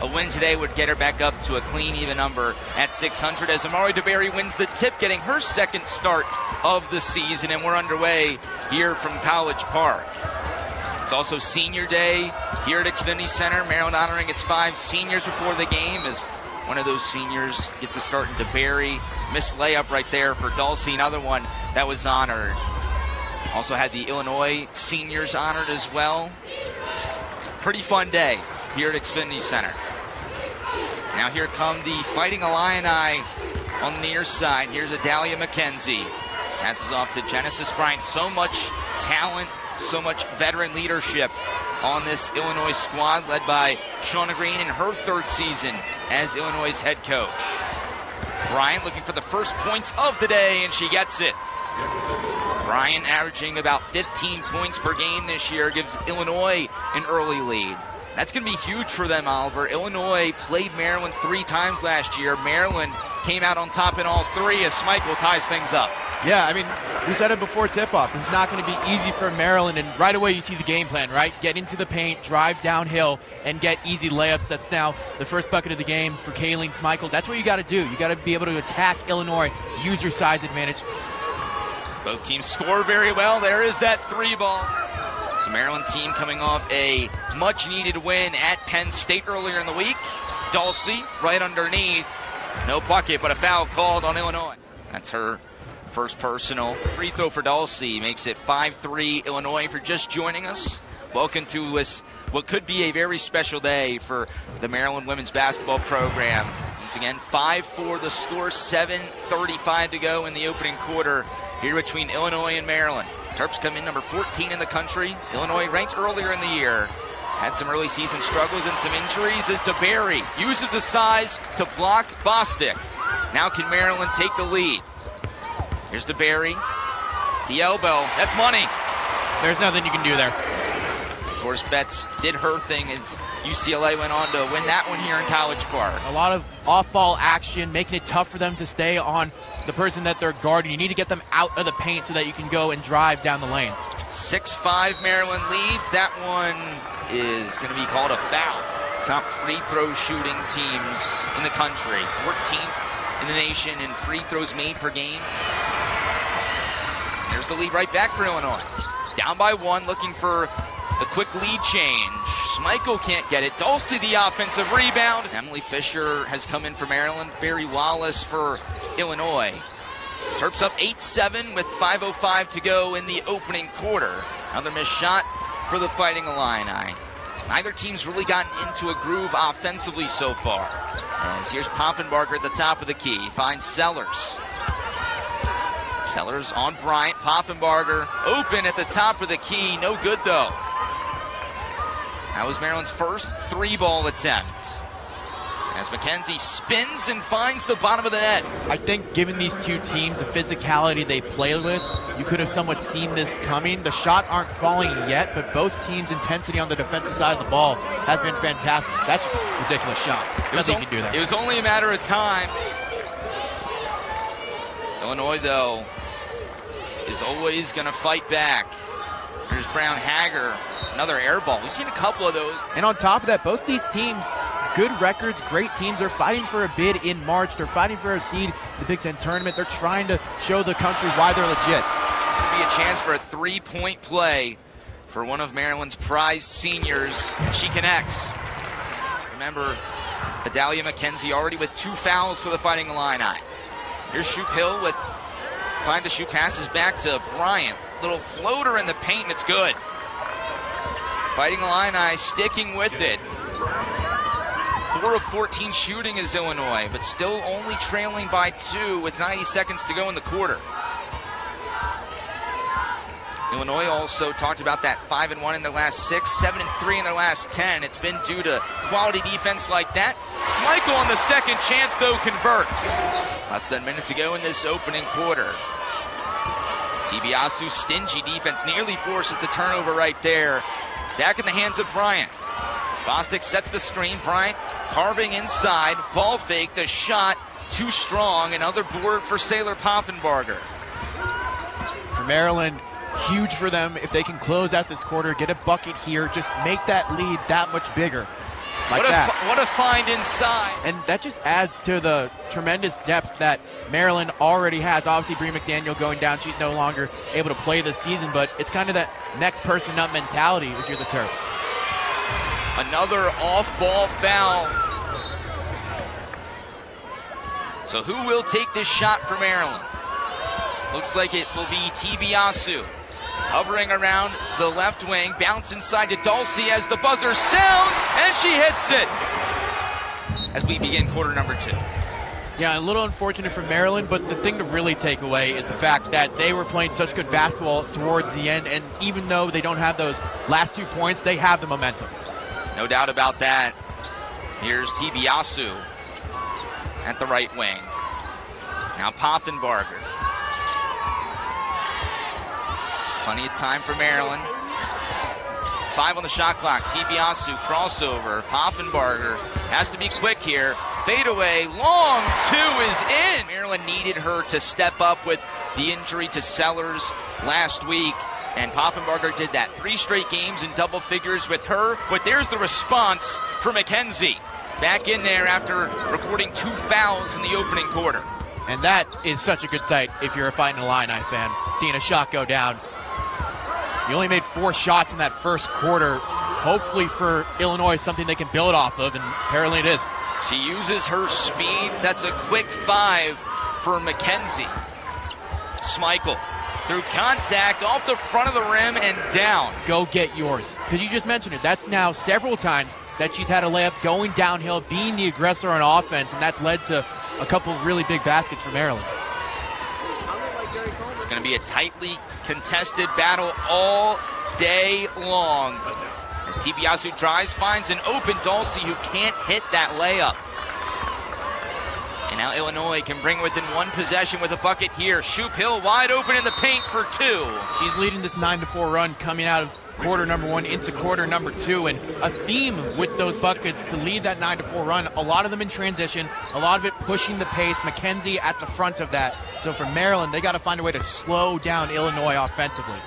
A win today would get her back up to a clean, even number at 600 as Amari DeBerry wins the tip, getting her second start of the season, and we're underway here from College Park. It's also senior day here at XFINITY Center. Maryland honoring its 5 seniors before the game as one of those seniors gets the start in DeBerry. Missed layup right there for Dulcie, another one that was honored. Also had the Illinois seniors honored as well. Pretty fun day here at XFINITY Center. Now here come the Fighting Illini on the near side. Here's Adalia McKenzie. Passes off to Genesis Bryant. So much talent, so much veteran leadership on this Illinois squad, led by Shauna Green in her 3rd season as Illinois' head coach. Bryant looking for the first points of the day, and she gets it. Bryant averaging about 15 points per game this year, gives Illinois an early lead. That's going to be huge for them, Oliver. Illinois played Maryland 3 times last year. Maryland came out on top in all 3 as Schmeichel ties things up. Yeah, I mean, we said it before tip-off. It's not going to be easy for Maryland, and right away you see the game plan, right? Get into the paint, drive downhill, and get easy layups. That's now the first bucket of the game for Kayleen Schmeichel. That's what you got to do. You got to be able to attack Illinois, use your size advantage. Both teams score very well. There is that 3 ball. It's a Maryland team coming off a much-needed win at Penn State earlier in the week. Dulcie right underneath. No bucket, but a foul called on Illinois. That's her first personal free throw for Dulcie. Makes it 5-3 Illinois. For just joining us, welcome to this, what could be a very special day for the Maryland women's basketball program. Once again, 5-4 the score, 7:35 to go in the opening quarter here between Illinois and Maryland. Terps come in number 14 in the country. Illinois ranked earlier in the year. Had some early season struggles and some injuries as DeBerry uses the size to block Bostic. Now can Maryland take the lead? Here's DeBerry. The elbow. That's money. There's nothing you can do there. Of course, Betts did her thing as UCLA went on to win that one here in College Park. A lot of off-ball action, making it tough for them to stay on the person that they're guarding. You need to get them out of the paint so that you can go and drive down the lane. 6-5 Maryland leads. That one is going to be called a foul. Top free throw shooting teams in the country. 14th in the nation in free throws made per game. There's the lead right back for Illinois. Down by 1, looking for the quick lead change. Schmeichel can't get it. Dulcie the offensive rebound. Emily Fisher has come in for Maryland. Barry Wallace for Illinois. Terps up 8-7 with 5:05 to go in the opening quarter. Another missed shot for the Fighting Illini. Neither team's really gotten into a groove offensively so far. As here's Poffenbarger at the top of the key. Finds Sellers. Sellers on Bryant. Poffenbarger open at the top of the key. No good though. That was Maryland's first 3-ball attempt. As McKenzie spins and finds the bottom of the net. I think given these two teams, the physicality they play with, you could have somewhat seen this coming. The shots aren't falling yet, but both teams' intensity on the defensive side of the ball has been fantastic. That's just a ridiculous shot. Nothing you can do there. It was only a matter of time. Illinois, though, is always going to fight back. Here's Brown Hager, another air ball. We've seen a couple of those. And on top of that, both these teams, good records, great teams. They're fighting for a bid in March. They're fighting for a seed in the Big Ten tournament. They're trying to show the country why they're legit. Could be a chance for a 3-point play for one of Maryland's prized seniors. She connects. Remember, Adalia McKenzie already with 2 fouls for the Fighting Illini. Here's Shoop Hill with find the shoot, passes back to Bryant. Little floater in the paint, and it's good. Fighting Illini sticking with it. 4 of 14 shooting is Illinois, but still only trailing by 2 with 90 seconds to go in the quarter. Illinois also talked about that 5-1 in their last 6, 7-3 in their last 10. It's been due to quality defense like that. Schmeichel on the second chance, though, converts. Less than minutes to go in this opening quarter. Tibiasu's stingy defense nearly forces the turnover right there. Back in the hands of Bryant. Bostic sets the screen. Bryant carving inside. Ball fake. The shot too strong. Another board for Sailor Poffenbarger. For Maryland, huge for them if they can close out this quarter, get a bucket here, just make that lead that much bigger. like that. What a find inside. And that just adds to the tremendous depth that Maryland already has. Obviously, Bree McDaniel going down. She's no longer able to play this season, but it's kind of that next person up mentality if you're the Terps. Another off-ball foul. So who will take this shot for Maryland? Looks like it will be Tibiasu. Hovering around the left wing, bounce inside to Dulcie as the buzzer sounds, and she hits it as we begin quarter number 2. Yeah, a little unfortunate for Maryland, but the thing to really take away is the fact that they were playing such good basketball towards the end, and even though they don't have those last 2 points, they have the momentum. No doubt about that. Here's Tibiasu at the right wing. Now Poffenbarger. Plenty of time for Maryland. 5 on the shot clock. Tibiasu crossover. Poffenbarger has to be quick here. Fadeaway, long 2 is in. Maryland needed her to step up with the injury to Sellers last week, and Poffenbarger did that. 3 straight games in double figures with her, but there's the response for McKenzie. Back in there after recording 2 fouls in the opening quarter. And that is such a good sight if you're a Fighting Illini fan, seeing a shot go down. You only made 4 shots in that first quarter. Hopefully for Illinois, something they can build off of, and apparently it is. She uses her speed. That's a quick 5 for McKenzie. Schmeichel through contact off the front of the rim and down. Go get yours. Because you just mentioned it. That's now several times that she's had a layup going downhill, being the aggressor on offense, and that's led to a couple really big baskets for Maryland. It's going to be a tightly contested battle all day long. As Tibiasu drives, finds an open Dulcie who can't hit that layup. And now Illinois can bring within 1 possession with a bucket here. Shoop Hill wide open in the paint for 2. She's leading this 9-4 run coming out of quarter number 1 into quarter number 2, and a theme with those buckets to lead that 9-4 run. A lot of them in transition, a lot of it pushing the pace. McKenzie at the front of that. So for Maryland, they got to find a way to slow down Illinois offensively.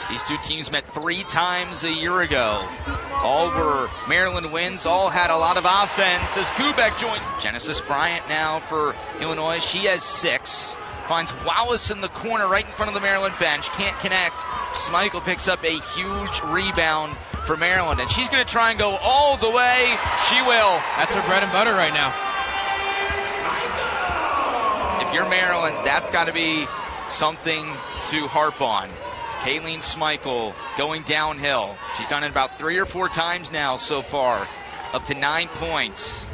These 2 teams met 3 times a year ago. All were Maryland wins, all had a lot of offense as Kubek joins. Genesis Bryant now for Illinois. She has 6. Finds Wallace in the corner right in front of the Maryland bench. Can't connect. Schmeichel picks up a huge rebound for Maryland, and she's going to try and go all the way. She will. That's her bread and butter right now. If you're Maryland, that's got to be something to harp on. Kayleen Schmeichel going downhill. She's done it about 3 or 4 times now so far. Up to 9 points.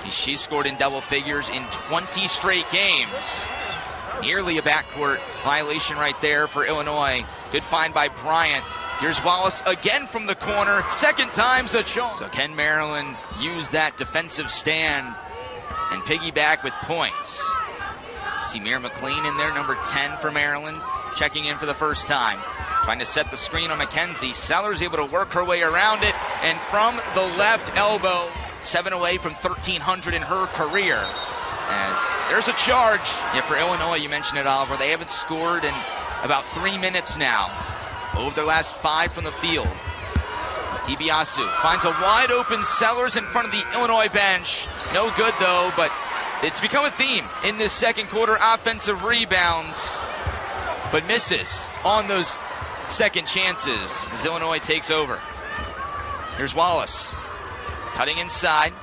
She's scored in double figures in 20 straight games. Nearly a backcourt violation right there for Illinois. Good find by Bryant. Here's Wallace again from the corner. Second time's a charm. So can Maryland use that defensive stand and piggyback with points? See Mir McLean in there, number 10 for Maryland, checking in for the first time. Trying to set the screen on McKenzie. Sellers able to work her way around it, and from the left elbow, 7 away from 1,300 in her career. As there's a charge. Yeah, for Illinois, you mentioned it, Oliver. They haven't scored in about 3 minutes now. Over their last 5 from the field. As Tibiasu finds a wide open Sellers in front of the Illinois bench. No good though, but it's become a theme in this second quarter. Offensive rebounds, but misses on those second chances as Illinois takes over. Here's Wallace cutting inside.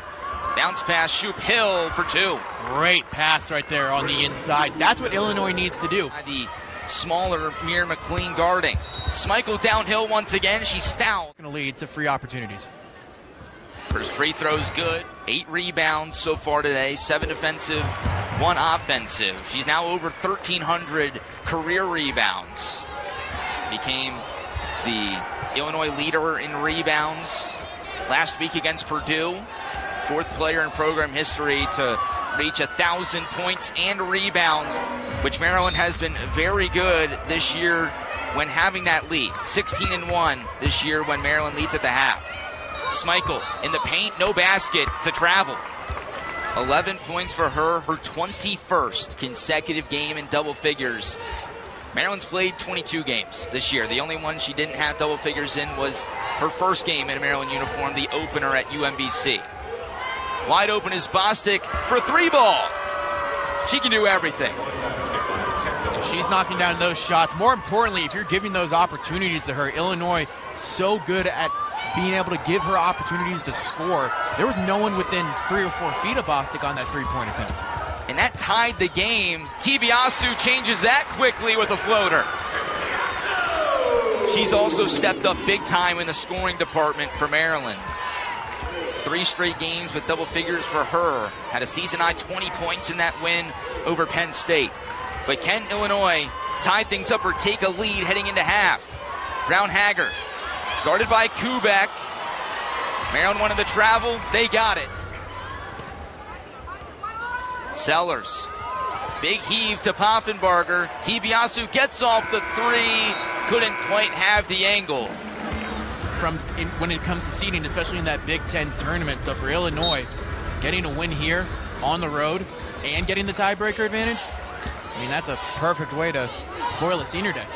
Bounce pass, Shoop Hill for 2. Great pass right there on the inside. That's what Illinois needs to do. The smaller Mir McLean guarding. Schmeichel downhill once again. She's fouled. Going to lead to free opportunities. First free throw's good. 8 rebounds so far today. 7 defensive, 1 offensive. She's now over 1,300 career rebounds. Became the Illinois leader in rebounds last week against Purdue. 4th player in program history to reach 1,000 points and rebounds, which Maryland has been very good this year when having that lead. 16-1 this year when Maryland leads at the half. Schmeichel in the paint, no basket to travel. 11 points for her 21st consecutive game in double figures. Maryland's played 22 games this year. The only one she didn't have double figures in was her first game in a Maryland uniform, the opener at UMBC. Wide open is Bostic for a 3-ball. She can do everything. She's knocking down those shots. More importantly, if you're giving those opportunities to her, Illinois so good at being able to give her opportunities to score. There was no one within 3 or 4 feet of Bostic on that 3-point attempt. And that tied the game. Tibiasu changes that quickly with a floater. She's also stepped up big time in the scoring department for Maryland. 3 straight games with double figures for her. Had a season-high 20 points in that win over Penn State. But can Illinois tie things up or take a lead heading into half? Brown-Hager, guarded by Kubek. Maryland wanted to travel. They got it. Sellers, big heave to Poffenbarger. Tibiasu gets off the 3. Couldn't quite have the angle. When it comes to seeding, especially in that Big Ten tournament. So for Illinois, getting a win here on the road and getting the tiebreaker advantage, I mean, that's a perfect way to spoil a senior day.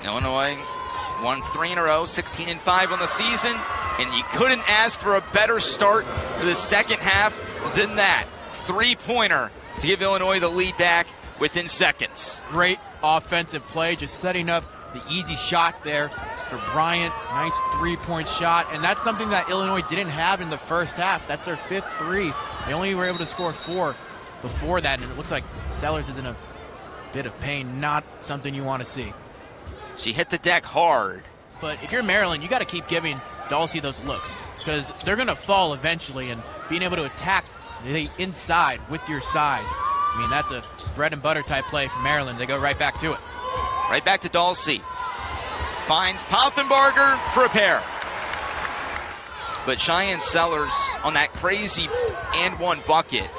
Illinois won 3 in a row, 16-5 on the season, and you couldn't ask for a better start to the second half than that. 3-pointer to give Illinois the lead back within seconds. Great offensive play, just setting up the easy shot there for Bryant. Nice 3-point shot, and that's something that Illinois didn't have in the first half. That's their 5th 3. They only were able to score 4 before that, and it looks like Sellers is in a bit of pain. Not something you want to see. She hit the deck hard. But if you're Maryland, you got to keep giving Dulcie those looks, because they're going to fall eventually, and being able to attack the inside with your size, I mean, that's a bread and butter type play for Maryland. They go right back to it. Right back to Dulcie. Finds Poffenbarger for a pair. But Cheyenne Sellers on that crazy and one bucket,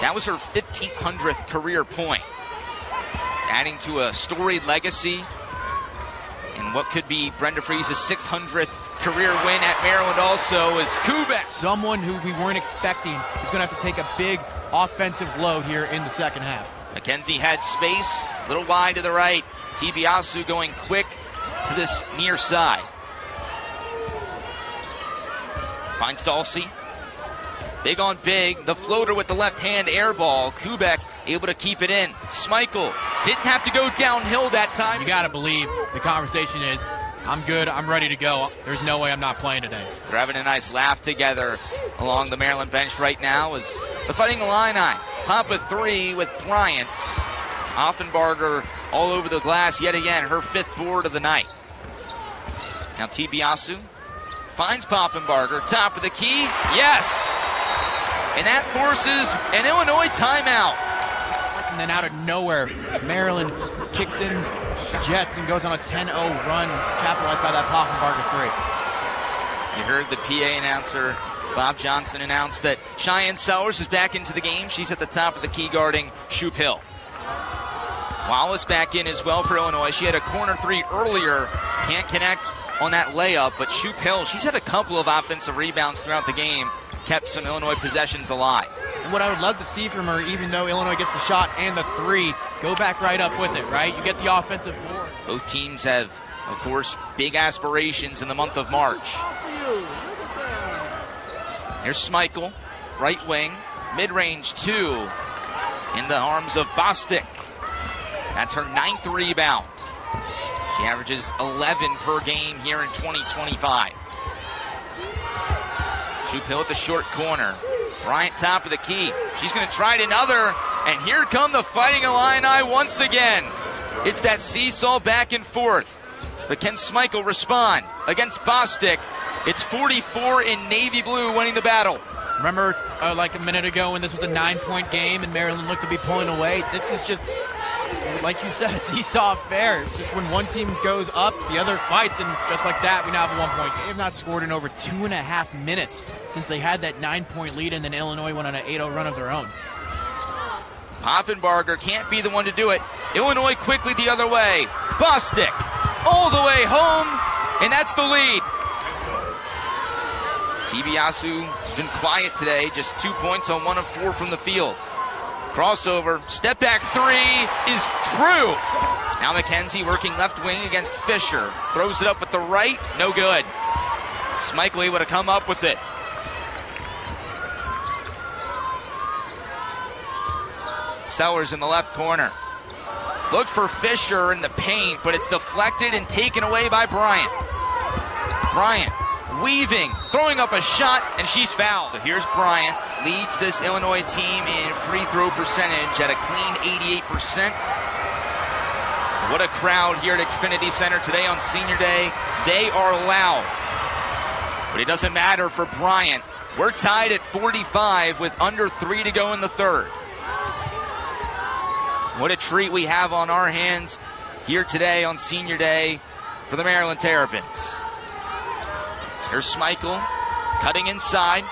that was her 1,500th career point. Adding to a storied legacy and what could be Brenda Freese's 600th career win at Maryland also is Kubek. Someone who we weren't expecting is going to have to take a big offensive load here in the second half. McKenzie had space, a little wide to the right. Tibiasu going quick to this near side. Finds Dulcie. Big on big. The floater with the left hand air ball. Kubek able to keep it in. Schmeichel didn't have to go downhill that time. You got to believe the conversation is, I'm good, I'm ready to go. There's no way I'm not playing today. They're having a nice laugh together along the Maryland bench right now as the Fighting Illini pop a 3 with Bryant. Offenbarger all over the glass yet again, her 5th board of the night. Now Tibiasu finds Poffenbarger, top of the key, yes! And that forces an Illinois timeout. And then out of nowhere, Maryland kicks in Jets and goes on a 10-0 run, capitalized by that Poffenbarger 3. You heard the PA announcer, Bob Johnson, announce that Cheyenne Sellers is back into the game. She's at the top of the key guarding Shoup Hill. Wallace back in as well for Illinois. She had a corner 3 earlier. Can't connect on that layup, but Shoup Hill, she's had a couple of offensive rebounds throughout the game, kept some Illinois possessions alive. And what I would love to see from her, even though Illinois gets the shot and the 3, go back right up with it, right? You get the offensive board. Both teams have, of course, big aspirations in the month of March. Here's Schmeichel, right wing, mid-range 2, in the arms of Bostic. That's her 9th rebound. She averages 11 per game here in 2025. Shoup Hill at the short corner. Bryant top of the key. She's going to try it another, and here come the Fighting Illini once again. It's that seesaw back and forth. But can Schmeichel respond against Bostic? It's 44 in navy blue winning the battle. Remember like a minute ago when this was a 9-point game and Maryland looked to be pulling away? This is just, like you said, a seesaw affair. Just when one team goes up, the other fights, and just like that, we now have a 1-point game. They've not scored in over 2.5 minutes since they had that 9-point lead, and then Illinois went on an 8-0 run of their own. Poffenbarger can't be the one to do it. Illinois quickly the other way. Bostic all the way home, and that's the lead. Tibiasu has been quiet today, just 2 points on 1 of 4 from the field. Crossover, step back three is true. Now McKenzie working left wing against Fisher. Throws it up with the right, no good. Schmeichel able to come up with it. Sellers in the left corner. Looked for Fisher in the paint, but it's deflected and taken away by Bryant. Bryant weaving, throwing up a shot, and she's fouled. So here's Bryant, leads this Illinois team in free throw percentage at a clean 88%. What a crowd here at XFINITY Center today on Senior Day. They are loud. But it doesn't matter for Bryant. We're tied at 45 with under 3 to go in the third. What a treat we have on our hands here today on Senior Day for the Maryland Terrapins. Here's Schmeichel cutting inside.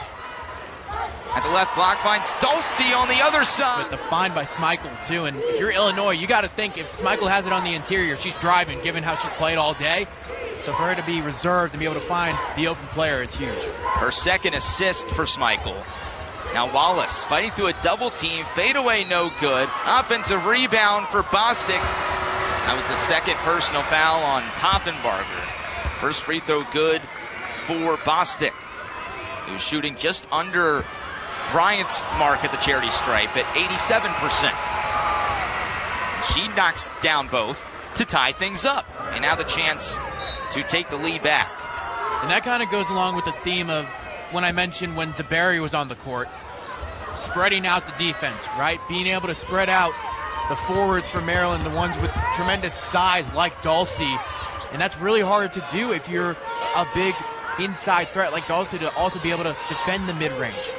At the left block, finds Dulce on the other side. But the find by Schmeichel, too. And if you're Illinois, you got to think if Schmeichel has it on the interior, she's driving, given how she's played all day. So for her to be reserved and be able to find the open player, it's huge. Her second assist for Schmeichel. Now Wallace fighting through a double team. Fadeaway no good. Offensive rebound for Bostic. That was the second personal foul on Poffenbarger. First free throw good for Bostic, who's shooting just under Bryant's mark at the charity stripe at 87%. She knocks down both to tie things up. And now the chance to take the lead back. And that kind of goes along with the theme of when I mentioned when DeBerry was on the court, spreading out the defense, right? Being able to spread out the forwards for Maryland, the ones with tremendous size like Dulce. And that's really hard to do if you're a big inside threat like Dulce, to also be able to defend the mid-range.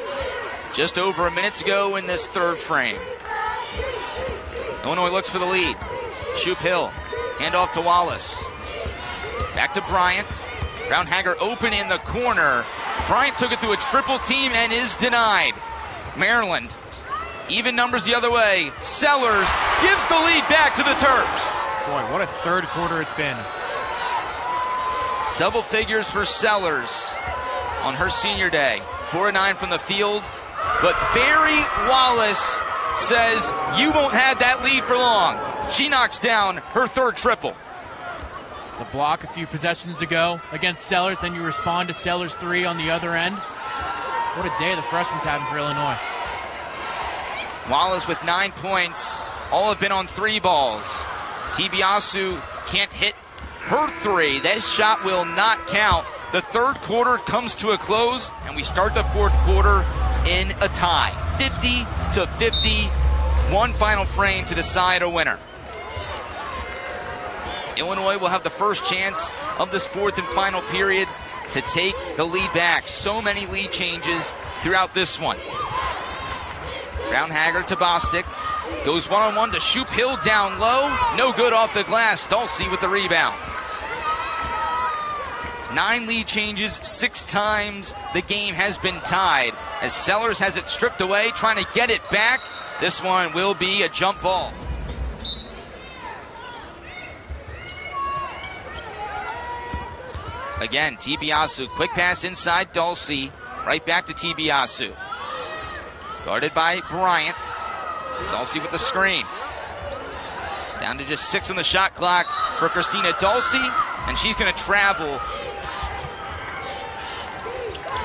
Just over a minute to go in this third frame. Illinois looks for the lead. Shoop Hill, handoff to Wallace. Back to Bryant. Brown-Hager open in the corner. Bryant took it through a triple team and is denied. Maryland, even numbers the other way. Sellers gives the lead back to the Terps. Boy, what a third quarter it's been. Double figures for Sellers on her senior day. 4-9 from the field. But Barry Wallace says you won't have that lead for long. She knocks down her third triple. The block a few possessions ago against Sellers, then you respond to Sellers' three on the other end. What a day the freshman's having for Illinois. Wallace with 9 points. All have been on three balls. Tibiasu can't hit her three. That shot will not count. The third quarter comes to a close, and we start the fourth quarter in a tie. 50-50. One final frame to decide a winner. Illinois will have the first chance of this fourth and final period to take the lead back. So many lead changes throughout this one. Brown-Hager to Bostic. Goes one-on-one to Shoop Hill down low. No good off the glass. Dulce with the rebound. 9 lead changes, 6 times the game has been tied. As Sellers has it stripped away, trying to get it back. This one will be a jump ball. Again, Tibiasu, quick pass inside Dulce. Right back to Tibiasu. Guarded by Bryant. Dulce with the screen. Down to just 6 on the shot clock for Christina Dulce, and she's going to travel.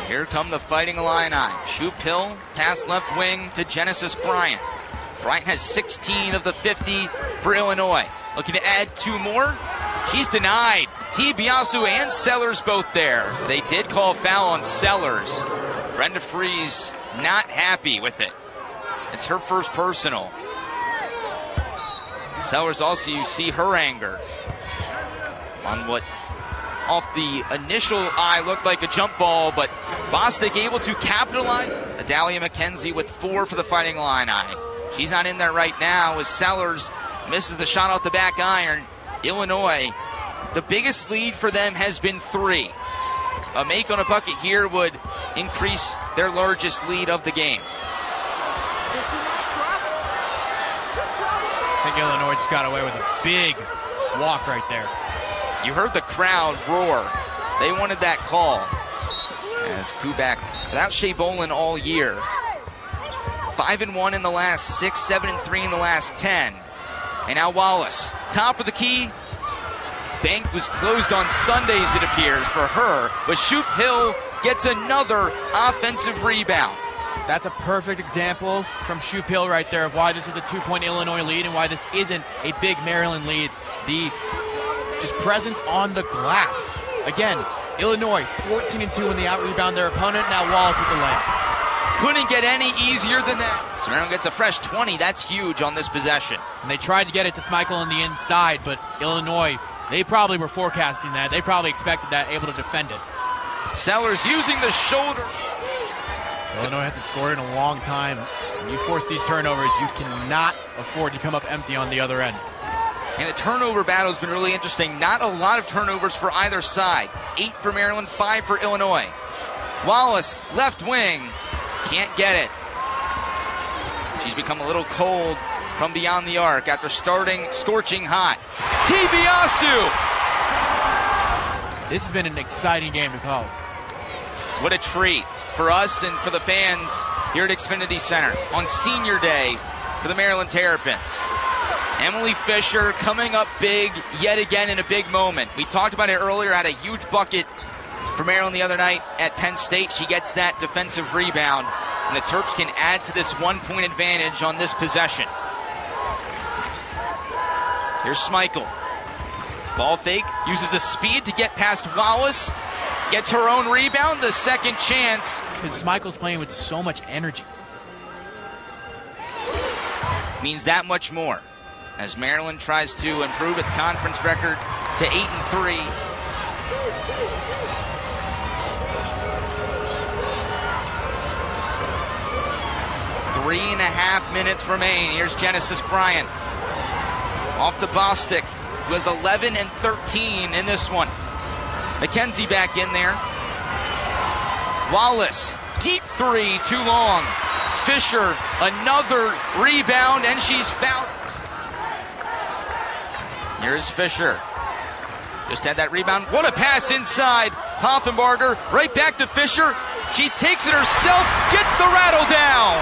Here come the Fighting Illini. Shoop Hill, pass left wing to Genesis Bryant. Bryant has 16 of the 50 for Illinois. Looking to add 2 more. She's denied. Tibiasu and Sellers both there. They did call a foul on Sellers. Brenda Freese not happy with it. It's her first personal. Sellers also, you see her anger on what off the initial eye looked like a jump ball, but Bostic able to capitalize. Adalia McKenzie with 4 for the Fighting Illini. She's not in there right now as Sellers misses the shot off the back iron. Illinois, the biggest lead for them has been 3. A make on a bucket here would increase their largest lead of the game. I think Illinois just got away with a big walk right there. You heard the crowd roar. They wanted that call. As Kubak, without Shea Bolin all year. 5-1 in the last 6, 7-3 in the last 10. And now Wallace, top of the key. Bank was closed on Sundays, it appears, for her. But Shoop Hill gets another offensive rebound. That's a perfect example from Shoop Hill right there of why this is a 2-point Illinois lead and why this isn't a big Maryland lead. The just presence on the glass. Again, Illinois 14-2 when they out-rebound their opponent. Now Wallace with the layup. Couldn't get any easier than that. So Maryland gets a fresh 20. That's huge on this possession. And they tried to get it to Schmeichel on the inside, but Illinois, they probably were forecasting that. They probably expected that, able to defend it. Sellers using the shoulder. Illinois hasn't scored in a long time. When you force these turnovers, you cannot afford to come up empty on the other end. And the turnover battle has been really interesting. Not a lot of turnovers for either side. 8 for Maryland, 5 for Illinois. Wallace, left wing. Can't get it. She's become a little cold from beyond the arc after starting scorching hot. Tibiasu! This has been an exciting game to call. What a treat for us and for the fans here at XFINITY Center on senior day for the Maryland Terrapins. Emily Fisher coming up big yet again in a big moment. We talked about it earlier, had a huge bucket for Maryland the other night at Penn State. She gets that defensive rebound, and the Terps can add to this 1-point advantage on this possession. Here's Schmeichel. Ball fake, uses the speed to get past Wallace, gets her own rebound, the second chance. Because Schmeichel's playing with so much energy. Means that much more as Maryland tries to improve its conference record to 8-3. Three and a half minutes remain. Here's Genesis Bryant. Off to Bostic, who has 11 and 13 in this one. McKenzie back in there. Wallace, deep three, too long. Fisher, another rebound, and she's fouled. Here's Fisher. Just had that rebound. What a pass inside. Hoffenbarger, right back to Fisher. She takes it herself, gets the rattle down.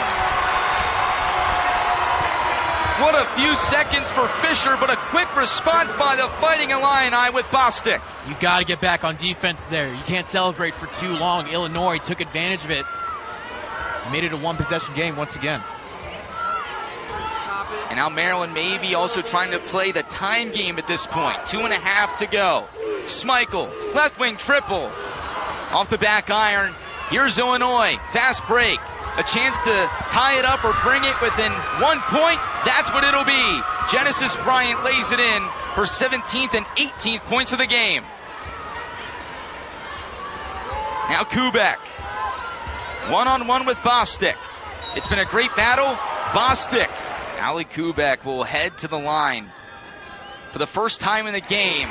What a few seconds for Fisher, but a quick response by the Fighting Illini with Bostic. You got to get back on defense there. You can't celebrate for too long. Illinois took advantage of it. Made it a one-possession game once again. And now Maryland may be also trying to play the time game at this point. 2.5 to go. Schmeichel, left wing triple. Off the back iron. Here's Illinois. Fast break. A chance to tie it up or bring it within 1 point. That's what it'll be. Genesis Bryant lays it in for 17th and 18th points of the game. Now Kubek. One-on-one with Bostic. It's been a great battle. Bostic. Ali Kubek will head to the line for the first time in the game.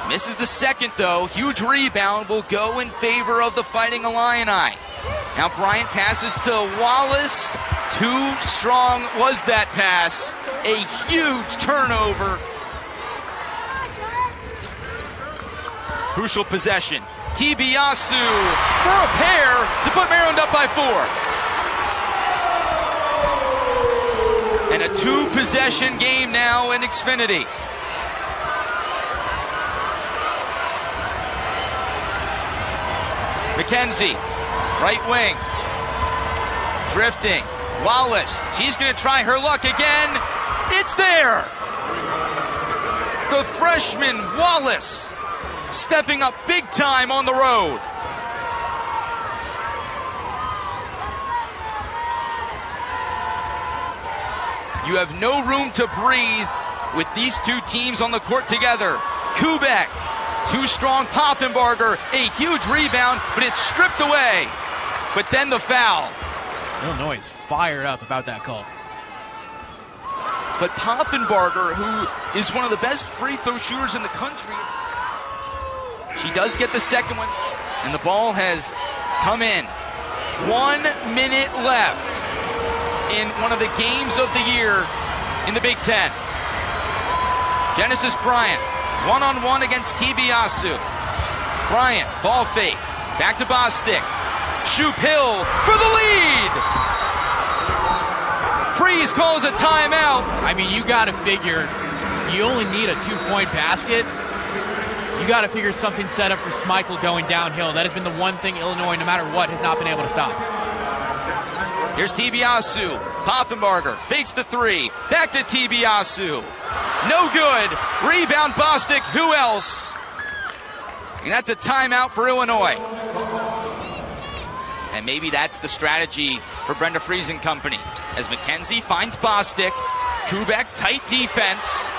Misses the second, though. Huge rebound will go in favor of the Fighting Illini. Now Bryant passes to Wallace. Too strong was that pass. A huge turnover. Crucial possession. Tibiasu for a pair to put Maryland up by 4. And a 2-possession game now in Xfinity. McKenzie, right wing, drifting. Wallace, she's going to try her luck again. It's there. The freshman Wallace stepping up big time on the road. You have no room to breathe with these two teams on the court together. Kubek, too strong. Poffenbarger, a huge rebound, but it's stripped away. But then the foul. Illinois is fired up about that call. But Poffenbarger, who is one of the best free throw shooters in the country, she does get the second one, and the ball has come in. 1 minute left in one of the games of the year in the Big Ten. Genesis Bryant, one-on-one against Tibiasu. Bryant, ball fake, back to Bostic. Shoop Hill for the lead. Freeze calls a timeout. I mean, you got to figure you only need a 2-point basket. You got to figure something set up for Schmeichel going downhill. That has been the one thing Illinois, no matter what, has not been able to stop. Here's Tibiasu. Poffenbarger fakes the three. Back to Tibiasu. No good. Rebound Bostic. Who else? And that's a timeout for Illinois. And maybe that's the strategy for Brenda Freeze and company. As McKenzie finds Bostic. Kubek, tight defense.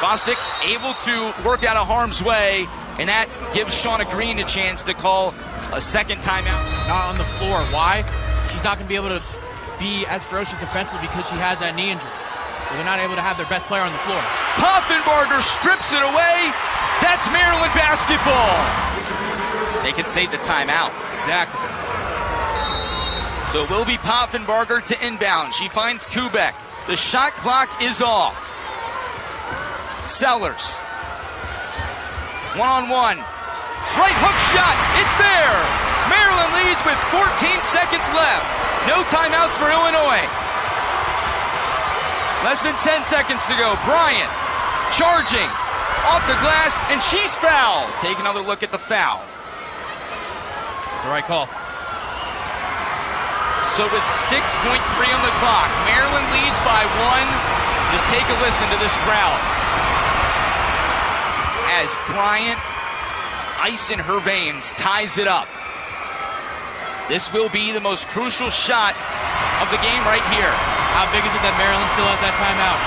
Bostic able to work out of harm's way. And that gives Shauna Green a chance to call a second timeout. Not on the floor. Why? She's not going to be able to be as ferocious defensively because she has that knee injury. So they're not able to have their best player on the floor. Poffenbarger strips it away. That's Maryland basketball. They can save the timeout. Exactly. So it will be Poffenbarger to inbound. She finds Kubek. The shot clock is off. Sellers. One-on-one. Right hook shot. It's there. Maryland leads with 14 seconds left. No timeouts for Illinois. Less than 10 seconds to go. Bryant charging off the glass, and she's fouled. Take another look at the foul. It's the right call. So with 6.3 on the clock, Maryland leads by 1. Just take a listen to this crowd. As Bryant, ice in her veins, ties it up. This will be the most crucial shot of the game right here. How big is it that Maryland still has that timeout?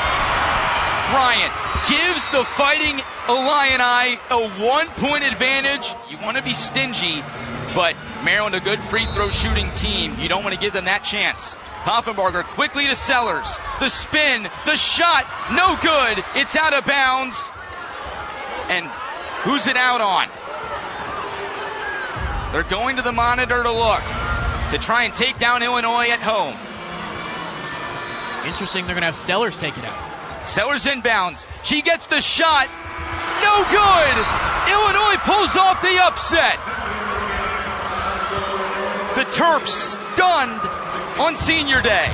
Bryant gives the Fighting Illini a 1-point advantage. You want to be stingy, but Maryland, a good free throw shooting team. You don't want to give them that chance. Poffenbarger quickly to Sellers. The spin, the shot, no good. It's out of bounds. And who's it out on? They're going to the monitor to look, to try and take down Illinois at home. Interesting, they're going to have Sellers take it out. Sellers inbounds. She gets the shot. No good! Illinois pulls off the upset. The Terps stunned on senior day.